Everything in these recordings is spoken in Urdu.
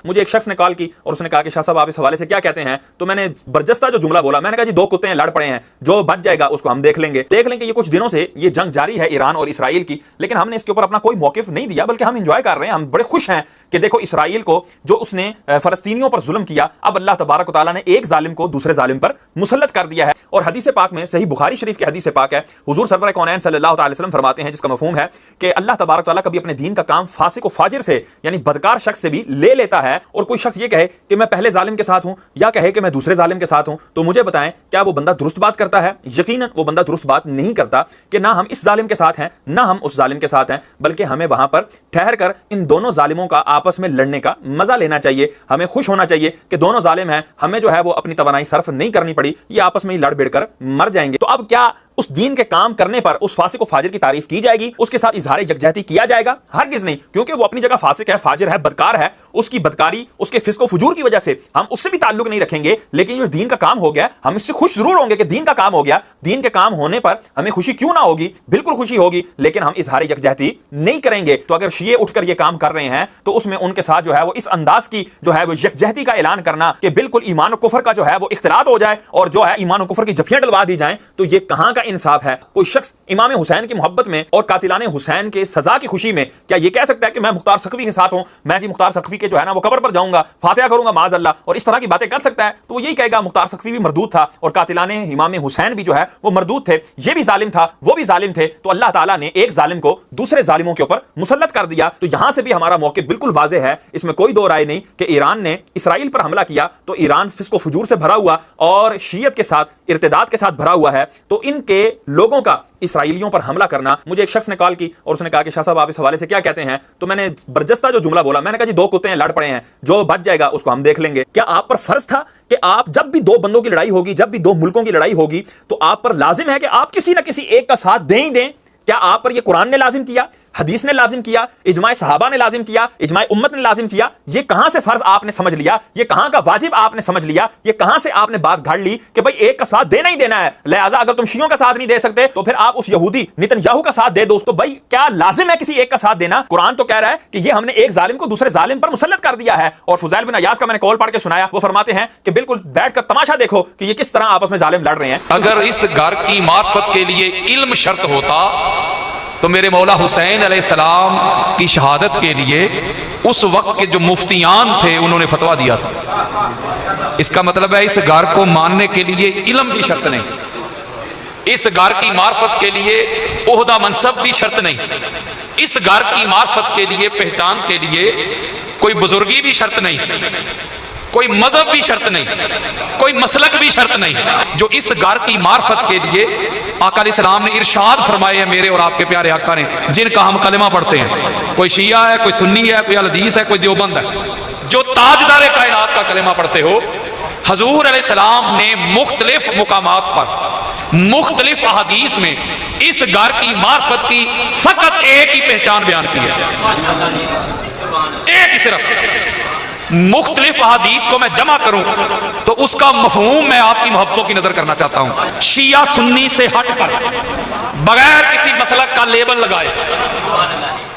مجھے ایک شخص نے کال کی اور اس نے کہا کہ شاہ صاحب آپ اس حوالے سے کیا کہتے ہیں؟ تو میں نے برجستہ جو جملہ بولا، میں نے کہا جی دو کتے ہیں لڑ پڑے ہیں، جو بچ جائے گا اس کو ہم دیکھ لیں گے۔ یہ کچھ دنوں سے یہ جنگ جاری ہے ایران اور اسرائیل کی، لیکن ہم نے اس کے اوپر اپنا کوئی موقف نہیں دیا، بلکہ ہم انجوائے کر رہے ہیں، ہم بڑے خوش ہیں کہ دیکھو اسرائیل کو جو اس نے فلسطینیوں پر ظلم کیا، اب اللہ تبارک و تعالیٰ نے ایک ظالم کو دوسرے ظالم پر مسلط کر دیا ہے۔ اور حدیث پاک میں، صحیح بخاری شریف کی حدیث پاک ہے، حضور سرور کونین صلی اللہ تعالی وسلم فرماتے ہیں، جس کا مفہوم ہے کہ اللہ تبارک و تعالیٰ کبھی اپنے دین کا کام فاسق و فاجر سے یعنی بدکار شخص سے بھی لے لیتا ہے، اور کوئی شخص یہ کہے کہ میں پہلے ظالم کے ساتھ ہوں یا کہے کہ میں دوسرے ظالم کے ساتھ ہوں، تو مجھے بتائیں کیا وہ بندہ درست بات کرتا ہے؟ یقیناً وہ بندہ درست بات نہیں کرتا کہ نہ ہم اس ظالم کے ساتھ ہیں نہ ہم اس ظالم کے ساتھ ہیں، بلکہ ہمیں وہاں پر ٹھہر کر ان دونوں ظالموں کا آپس میں لڑنے کا مزہ لینا چاہیے۔ ہمیں خوش ہونا چاہیے کہ دونوں ظالم ہیں، ہمیں جو ہے وہ اپنی توانائی صرف نہیں کرنی پڑی، یہ آپس میں ہی لڑ بڑھ کر مر جائیں گے۔ تو اب کیا اس دین کے کام کرنے پر اس فاسق و فاجر کی تعریف کی جائے گی، اس کے ساتھ اظہار یکجہتی کیا جائے گا؟ ہرگز نہیں، کیونکہ وہ اپنی جگہ فاسق ہے، فاجر ہے، بدکار ہے، اس کی بدکاری، اس کے فسق و فجور کی وجہ سے ہم اس سے بھی تعلق نہیں رکھیں گے، لیکن جو دین کا کام ہو گیا ہم اس سے خوش ضرور ہوں گے کہ دین کا کام ہو گیا۔ دین کے کام ہونے پر ہمیں خوشی کیوں نہ ہوگی؟ بالکل خوشی ہوگی، لیکن ہم اظہار یکجہتی نہیں کریں گے۔ تو اگر شیعہ اٹھ کر یہ کام کر رہے ہیں تو اس میں ان کے ساتھ جو ہے وہ اس انداز کی جو ہے وہ یکجہتی کا اعلان کرنا کہ بالکل ایمان و کفر کا جو ہے وہ اختلاط ہو جائے اور جو ہے ایمان و کفر کی جھپیاں ڈلوا دی جائیں، تو یہ کہاں کا انصاف ہے؟ کوئی شخص امام حسین کی محبت میں اور قاتلان حسین کے سزا کی خوشی میں کیا یہ کہہ سکتا ہے کہ میں مختار سقفی کے ساتھ ہوں، میں جی مختار سقفی کے جو ہے نا وہ قبر پر جاؤں گا، فاتحہ کروں گا معاذ اللہ، اور اس طرح کی باتیں کر سکتا ہے؟ تو وہ یہی کہے گا مختار سقفی بھی مردود تھا اور قاتلان امام حسین بھی جو ہے وہ مردود تھے، یہ بھی ظالم تھا وہ بھی ظالم تھے، تو اللہ تعالیٰ نے ایک ظالم کو دوسرے ظالموں کے اوپر مسلط کر دیا۔ تو یہاں سے بھی ہمارا موقف بالکل واضح ہے، اس میں کوئی دو رائے نہیں کہ ایران نے اسرائیل پر حملہ کیا تو ایران فسق و فجور سے بھرا ہوا اور شیعت کے ساتھ ارتداد کے ساتھ بھرا ہوا ہے، تو ان کے لوگوں کا اسرائیلیوں پر حملہ کرنا۔ مجھے ایک شخص نے کال کی اور اس نے کہا کہ شاہ صاحب آپ اس حوالے سے کیا کہتے ہیں؟ تو میں نے برجستہ جو جملہ بولا، میں نے کہا جی دو کتے ہیں لڑ پڑے ہیں، جو بچ جائے گا اس کو ہم دیکھ لیں گے۔ کیا آپ پر فرض تھا کہ آپ جب بھی دو بندوں کی لڑائی ہوگی، جب بھی دو ملکوں کی لڑائی ہوگی، تو آپ پر لازم ہے کہ آپ کسی نہ کسی ایک کا ساتھ دیں ہی دیں؟ کیا آپ پر یہ قرآن نے لازم کیا، حدیث نے لازم کیا، اجماع صحابہ نے لازم کیا، اجماع امت نے لازم کیا؟ یہ کہاں سے فرض آپ نے سمجھ لیا؟ یہ کہاں کا واجب آپ نے سمجھ لیا؟ یہ کہاں سے آپ نے بات گھڑ لی کہ بھائی ایک کا ساتھ دینا ہی دینا ہے، لہٰذا اگر تم شیعوں کا ساتھ نہیں دے سکتے تو پھر آپ اس یہودی نتنیاہو کا ساتھ دے دو؟ تو بھائی کیا لازم ہے کسی ایک کا ساتھ دینا؟ قرآن تو کہہ رہا ہے کہ یہ ہم نے ایک ظالم کو دوسرے ظالم پر مسلط کر دیا ہے۔ اور فضیل بن عیاض کا میں نے کال پڑھ کے سنایا، وہ فرماتے ہیں کہ بالکل بیٹھ کر تماشا دیکھو کہ یہ کس طرح آپس میں ظالم لڑ رہے ہیں۔ اگر اس گھر کی معرفت کے لیے علم شرط ہوتا تو میرے مولا حسین علیہ السلام کی شہادت کے لیے اس وقت کے جو مفتیان تھے انہوں نے فتویٰ دیا تھا۔ اس کا مطلب ہے اس گھر کو ماننے کے لیے علم بھی شرط نہیں، اس گھر کی معرفت کے لیے عہدہ منصب بھی شرط نہیں، اس گھر کی معرفت کے لیے پہچان کے لیے کوئی بزرگی بھی شرط نہیں، کوئی مذہب بھی شرط نہیں، کوئی مسلک بھی شرط نہیں۔ جو اس گھر کی معرفت کے لیے آقا علیہ السلام نے ارشاد فرمائے ہیں میرے اور آپ کے پیارے آقا نے، جن کا ہم کلمہ پڑھتے ہیں، کوئی شیعہ ہے، کوئی سنی ہے، کوئی الحدیث ہے، کوئی دیوبند ہے، جو تاجدار کائنات کا کلمہ پڑھتے ہو، حضور علیہ السلام نے مختلف مقامات پر مختلف احادیث میں اس گھر کی معرفت کی فقط ایک ہی پہچان بیان کی ہے، ایک ہی صرف۔ مختلف احادیث کو میں جمع کروں تو اس کا مفہوم میں آپ کی محبتوں کی نظر کرنا چاہتا ہوں۔ شیعہ سنی سے ہٹ کر بغیر کسی مسلک کا لیبل لگائے،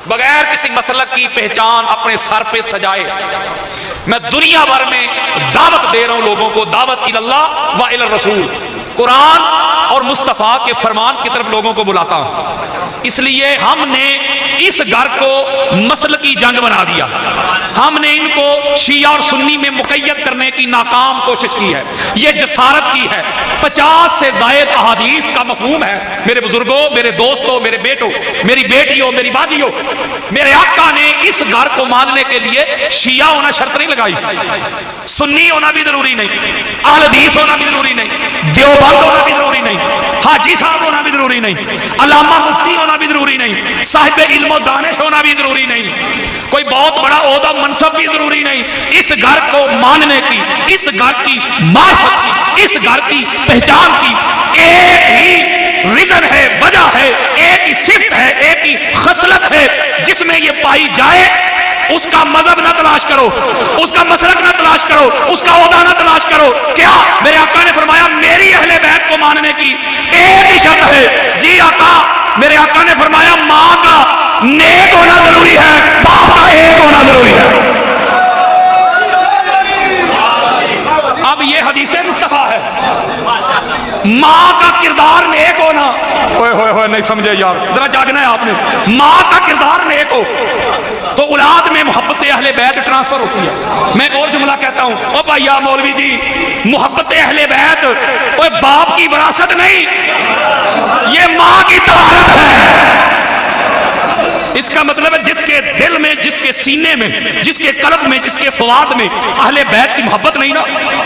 بغیر کسی مسلک کی پہچان اپنے سر پہ سجائے، میں دنیا بھر میں دعوت دے رہا ہوں لوگوں کو، دعوت اللہ و الی الرسول، قرآن اور مصطفیٰ کے فرمان کی طرف لوگوں کو بلاتا ہوں۔ اس لیے ہم نے اس گھر کو مسلکی جنگ بنا دیا، ہم نے ان کو شیعہ اور سنی میں مقید کرنے کی ناکام کوشش کی ہے، یہ جسارت کی ہے۔ 50 سے زائد احادیث کا مفہوم ہے میرے بزرگوں، میرے دوستوں، میرے بیٹوں، میری بیٹیوں، میری بازیوں، میرے آقا نے اس گھر کو ماننے کے لیے شیعہ ہونا شرط نہیں لگائی، سنی ہونا بھی ضروری نہیں، اہل حدیث ہونا بھی ضروری نہیں، دیوبند ہونا بھی ضروری نہیں، حاجی صاحب ہونا بھی ضروری نہیں، علامہ مفتی ہونا بھی ضروری نہیں، صاحب علم و دانش ہونا بھی ضروری نہیں، کوئی بہت بڑا عہدہ منصب بھی ضروری نہیں۔ اس گھر کو ماننے کی، اس گھر کی معرفت کی، اس گھر کی پہچان کی ایک ہی ریزن ہے، وجہ ہے، ایک ہی صفت ہے، ایک ہی خصلت ہے، جس میں یہ پائی جائے۔ اس کا مذہب نہ تلاش کرو، اس کا مسلک نہ تلاش کرو، اس کا عہدہ نہ تلاش کرو۔ کیا میرے آقا نے فرمایا میری اہل بیت کو ماننے کی ایک ہی شرط ہے؟ جی آقا، میرے آقا نے فرمایا ماں کا نیک ہونا ضروری ہے، باپ کا ایک ہونا ضروری ہے۔ یہ حدیث مصطفیٰ ہے. ماں کا کردار نیک ہونا, ہوئے ہوئے ہوئے نہیں سمجھے یار, ذرا جاگنا ہے آپ نے. ماں کا کردار نیک ہو تو اولاد میں محبت اہل بیت ٹرانسفر ہوتی ہے. میں ایک اور جملہ کہتا ہوں, او بھائیا مولوی جی, محبت اہل بیت وہ باپ کی وراثت نہیں, یہ ماں کی طہارت ہے. اس کا مطلب ہے جس کے دل میں, جس کے سینے میں, جس کے قلب میں, جس کے فواد میں اہل بیت کی محبت نہیں نا,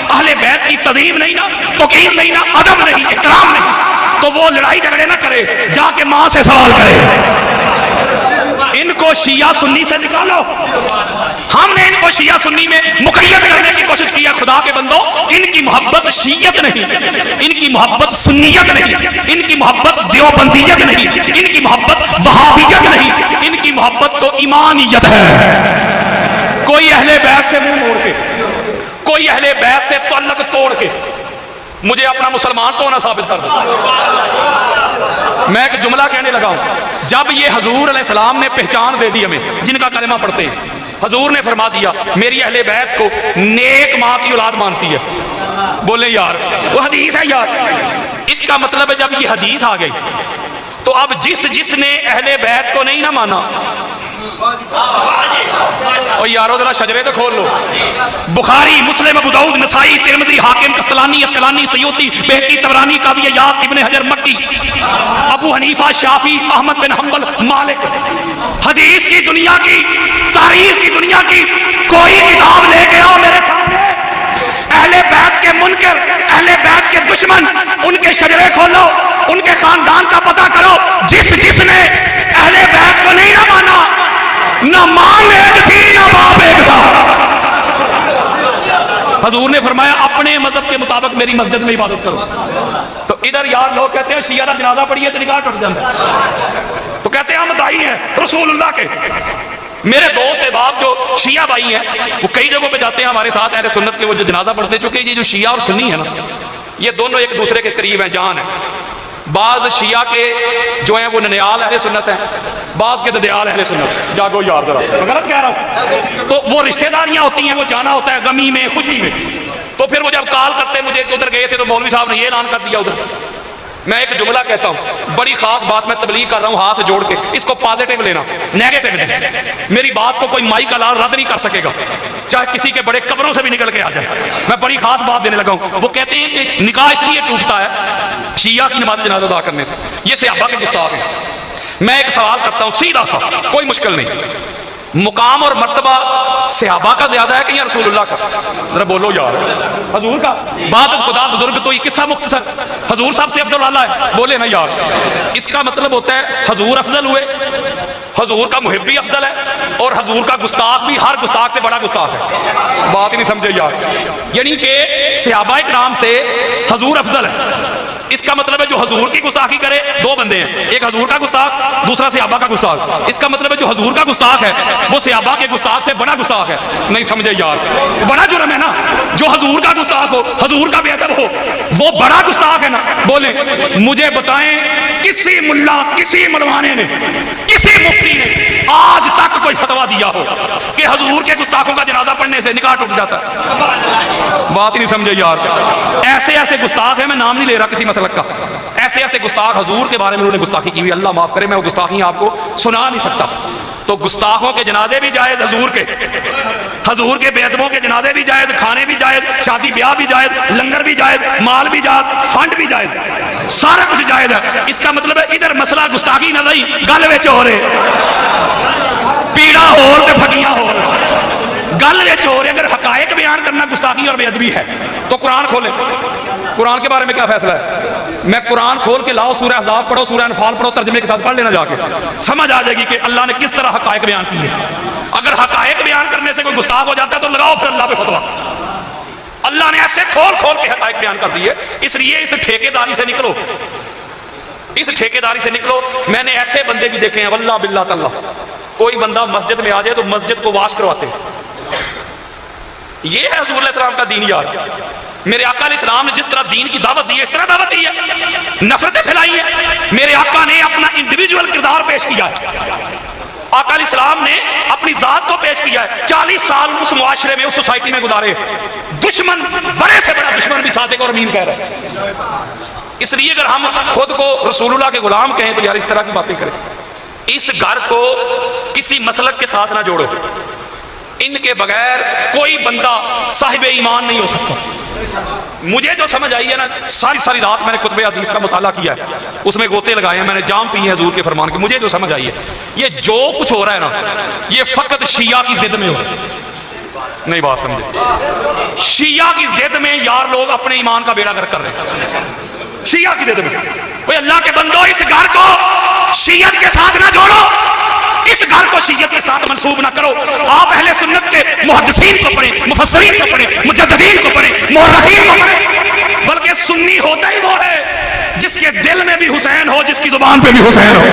اہل بیت کی تعظیم نہیں نا, توقیر نہیں نا, ادب نہیں, احترام نہیں, تو وہ لڑائی جھگڑے نہ کرے, جا کے ماں سے سوال کرے. ان کو شیعہ سنی سے نکالو. ہم نے ان کو شیعہ سنی میں مقید کرنے کی کوشش کی ہے. خدا کے بندو, ان کی محبت شیعت نہیں, ان کی محبت سنیت نہیں, ان کی محبت دیوبندیت نہیں, ان کی محبت وہابیت نہیں, ان کی محبت تو ایمانیت ہے. کوئی اہل بیت سے منہ موڑ کے, کوئی اہل بیت سے تعلق توڑ کے مجھے اپنا مسلمان تو نہ ثابت کر دے. میں ایک جملہ کہنے لگا ہوں, جب یہ حضور علیہ السلام نے پہچان دے دی ہمیں جن کا کلمہ پڑھتے ہیں, حضور نے فرما دیا میری اہل بیت کو نیک ماں کی اولاد مانتی ہے. بولے یار وہ حدیث ہے یار. اس کا مطلب ہے جب یہ حدیث آ گئی تو اب جس نے اہل بیت کو نہیں نہ مانا, اور یارو ذرا شجرے تو کھول لو. بخاری, مسلم, ابو داؤد, نسائی, ترمذی, حاکم, قسطلانی, اسقلانی, سیوطی, بہقی, طبرانی, قاضی عیاض, ابن حجر مکی, ابو حنیفہ, شافعی, احمد بن حنبل, مالک. حدیث کی دنیا کی, تاریخ کی دنیا کی کوئی کتاب لے کے آؤ میرے سامنے, اہل بیت کے منکر, اہل بیت کے دشمن, ان کے شجرے کھولو, ان کے خاندان کا پتہ کرو. جس نے اہل بیت کو نہیں نہ مانا, نہ ماں ایک تھی نہ باپ ایک تھا. حضور نے فرمایا اپنے مذہب کے مطابق میری مسجد میں عبادت کرو. تو ادھر یار لوگ کہتے ہیں شیعہ کا جنازہ پڑھیے تو نکاح ٹوٹ جاتا ہے, تو کہتے ہیں ہم دائی ہیں رسول اللہ کے. میرے دوست احباب جو شیعہ بھائی ہیں وہ کئی جگہوں پہ جاتے ہیں ہمارے ساتھ اہل سنت کے, وہ جو جنازہ پڑھتے, چونکہ یہ جو شیعہ اور سنی ہے نا, یہ دونوں ایک دوسرے کے قریب ہیں, جان ہیں. بعض شیعہ کے جو ہیں وہ ننیال اہل سنت ہیں, بعض کے ددیال اہل سنت. جاگو یار ذرا, میں غلط کہہ رہا ہوں. تو وہ رشتہ داریاں ہوتی ہیں, وہ جانا ہوتا ہے غمی میں, خوشی میں. تو پھر وہ جب کال کرتے مجھے ادھر گئے تھے تو مولوی صاحب نے یہ اعلان کر دیا ادھر. میں ایک جملہ کہتا ہوں, بڑی خاص بات میں تبلیغ کر رہا ہوں ہاتھ جوڑ کے, اس کو پازیٹیو لینا, نیگیٹو نہیں. میری بات کو کوئی مائی کا لال رد نہیں کر سکے گا, چاہے کسی کے بڑے قبروں سے بھی نکل کے آ جائے. میں بڑی خاص بات دینے لگا ہوں. وہ کہتے ہیں کہ نکاح اس لیے ٹوٹتا ہے شیعہ کی نماز جنازہ ادا کرنے سے, یہ صحابہ کے گستاخ ہیں. میں ایک سوال کرتا ہوں سیدھا سا, کوئی مشکل نہیں, مقام اور مرتبہ صحابہ کا زیادہ ہے کہ یا رسول اللہ کا؟ ذرا بولو یار. حضور کا. بات خدا بزرگ تو یہ قصہ مختصر, حضور صاحب سے افضل والا ہے, بولے نا یار. اس کا مطلب ہوتا ہے حضور افضل ہوئے, حضور کا محب بھی افضل ہے, اور حضور کا گستاخ بھی ہر گستاخ سے بڑا گستاخ ہے. بات ہی نہیں سمجھے یار. یعنی کہ صحابہ کرام سے حضور افضل ہے. اس کا مطلب ہے جو حضور کی گستاخی کرے, دو بندے ہیں, ایک حضور کا گستاخ, دوسرا صحابہ کا گستاخ. اس کا مطلب ہے جو حضور کا گستاخ ہے وہ صحابہ کے گستاخ سے بڑا گستاخ ہے. نہیں سمجھے یار, بڑا جرم ہے نا. جو حضور کا گستاخ ہو, حضور کا بے ادب ہو, وہ بڑا گستاخ ہے نا. بولیں مجھے بتائیں کسی ملا, کسی ملوانے نے, کسی مفتی نے آج تک کوئی فتویٰ دیا ہو کہ حضور کے گستاخوں کا جنازہ پڑھنے سے نکاح ٹوٹ جاتا ہے؟ بات ہی نہیں سمجھے یار. ایسے ایسے گستاخ ہیں, میں نام نہیں لے رہا کسی مسلک کا, ایسے ایسے گستاخ حضور کے بارے میں انہوں نے گستاخی کی ہوئی, اللہ معاف کرے میں وہ گستاخی آپ کو سنا نہیں سکتا. تو گستاخوں کے جنازے بھی جائز, حضور کے, حضور کے بے ادبوں کے جنازے بھی جائز, کھانے بھی جائز, شادی بیاہ بھی جائز, لنگر بھی جائز, مال بھی جائز, فنڈ بھی جائز, سارا کچھ جائز ہے. اس کا مطلب ہے ادھر مسئلہ گستاخی نہ نہیں, گل وچ ہو رہے, پیڑا ہو تے پھٹیاں ہو رہے, گل وچ ہو رہے. اگر حقائق بیان کرنا گستاخی اور بے ادبی ہے تو قرآن کھولیں, قرآن کے بارے میں کیا فیصلہ ہے؟ میں قرآن کھول کے لاؤ, سورہ احزاب پڑھو, سورہ انفال پڑھو, ترجمے کے ساتھ پڑھ لینا, جا کے سمجھ آ جائے گی کہ اللہ نے کس طرح حقائق بیان کیے. اگر حقائق بیان کرنے سے کوئی گستاخ ہو جاتا ہے تو لگاؤ پھر اللہ پہ فتویٰ. اللہ نے ایسے کھول کھول کے حقائق بیان کر دیے. اس لیے اس ٹھیکیداری سے نکلو, اس ٹھیکیداری سے نکلو. میں نے ایسے بندے بھی دیکھے ہیں واللہ باللہ تعالیٰ, کوئی بندہ مسجد میں آ جائے تو مسجد کو واش کرواتے ہیں. یہ ہے حضور علیہ السلام کا دین یار. میرے آقا علیہ السلام نے جس طرح دین کی دعوت دی ہے اس طرح دعوت دی ہے, نفرتیں پھیلائی ہیں. میرے آقا نے اپنا انڈیویجول کردار پیش کیا ہے. آقا علیہ السلام نے اپنی ذات کو پیش کیا ہے. 40 سال اس معاشرے میں, اس سوسائٹی میں گزارے, دشمن بڑے سے بڑا دشمن بھی صادق اور امین کہہ رہا ہے. اس لیے اگر ہم خود کو رسول اللہ کے غلام کہیں تو یار اس طرح کی باتیں کریں. اس گھر کو کسی مسلک کے ساتھ نہ جوڑو. ان کے بغیر کوئی بندہ صاحب ایمان نہیں ہو سکتا. مجھے جو سمجھ آئی ہے نا، ساری رات میں نے کتب حدیث کا مطالعہ کیا ہے، اس میں گوتے لگائے ہیں، میں نے جام پی ہیں حضور کے فرمان کے. مجھے جو سمجھ آئی ہے یہ جو کچھ ہو رہا ہے نا، یہ فقط شیعہ کی ضد میں ہو رہا ہے. نہیں بات سمجھے؟ شیعہ کی ضد میں یار لوگ اپنے ایمان کا بیڑا گرک کر رہے ہیں. شیعہ کی ضد میں. وہ اللہ کے بندو، اس گھر کو شیعت کے ساتھ نہ جوڑو، اس گھر کو شیعت کے ساتھ منسوب نہ کرو. آپ اہل سنت کے محدثین کو پڑھیں، مفسرین کو پڑھیں، مجددین کو پڑھیں، مورخین کو پڑھیں. بلکہ سنی ہوتا ہی وہ ہے جس کے دل میں بھی حسین ہو، جس کی زبان پہ بھی حسین ہو.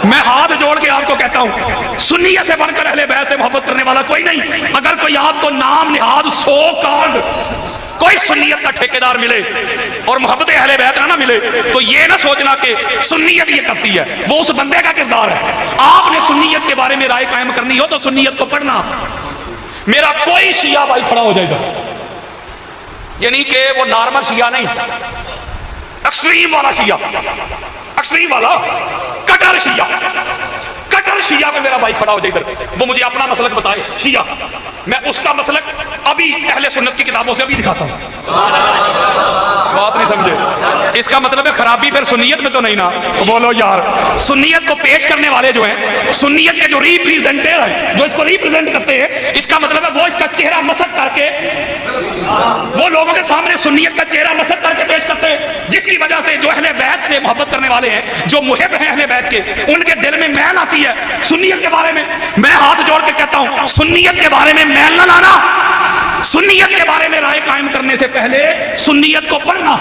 میں ہاتھ جوڑ کے آپ کو کہتا ہوں، سنیت سے بڑھ کر اہل بیت سے محبت کرنے والا کوئی نہیں. اگر کوئی آپ کو نام نہاد سو کارڈ کوئی سنیت کا ٹھیکیدار ملے اور محبت اہل بیت نہ ملے تو یہ نہ سوچنا کہ سنیت یہ کرتی ہے، وہ اس بندے کا کردار ہے. آپ نے سنیت کے بارے میں رائے قائم کرنی ہو تو سنیت کو پڑھنا. میرا کوئی شیعہ بھائی کھڑا ہو جائے گا، یعنی کہ وہ نارمل شیعہ نہیں، ایکسٹریم والا شیعہ، ایکسٹریم والا کٹر شیعہ پہ میرا بھائی کھڑا ہو جائے ادھر، وہ مجھے اپنا مسلک بتائے شیعہ، میں اس کا مسلک ابھی اہل سنت کی کتابوں سے ابھی دکھاتا ہوں. بات نہیں سمجھے؟ اس کا مطلب ہے خرابی پھر سنیت میں تو نہیں نا. بولو یار، سنیت کو پیش کرنے والے جو ہیں، سنیت کے جو ریپریزنٹر ہیں، جو اس کو ریپریزنٹ کرتے ہیں، اس کا مطلب ہے وہ اس کا چہرہ مسخ کر کے وہ لوگوں کے سامنے سنیت کا چہرہ مسخ کر کے پیش کرتے ہیں، جس کی وجہ سے جو اہل بیت سے محبت کرنے والے ہیں، جو محب ہیں اہل بیت کے، ان کے دل میں میل آتی ہے سنیت کے بارے میں. میں ہاتھ جوڑ کے کہتا ہوں، سنیت کے بارے میں میل نہ لانا. سنیت کے بارے میں رائے قائم کرنے سے پہلے سنیت کو پڑھنا.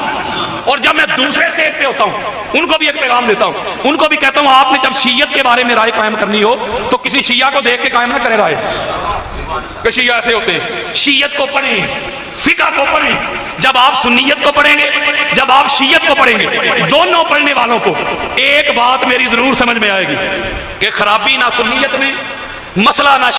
اور جب میں دوسرے اسٹیج پہ ہوتا ہوں، ان کو بھی ایک پیغام دیتا ہوں، ان کو بھی کہتا ہوں آپ نے جب شیعت کے بارے میں رائے قائم کرنی ہو تو کسی شیعہ کو دیکھ کے قائم نہ کرے رائے کہ شیعہ ایسے ہوتے ہیں. شیعت کو پڑھیں، فقہ کو پڑھیں. جب آپ سنیت کو پڑھیں گے، جب آپ شیعت کو پڑھیں گے، دونوں پڑھنے والوں کو ایک بات میری ضرور سمجھ میں آئے گی کہ خرابی نہ سنیت میں، مسئلہ نہ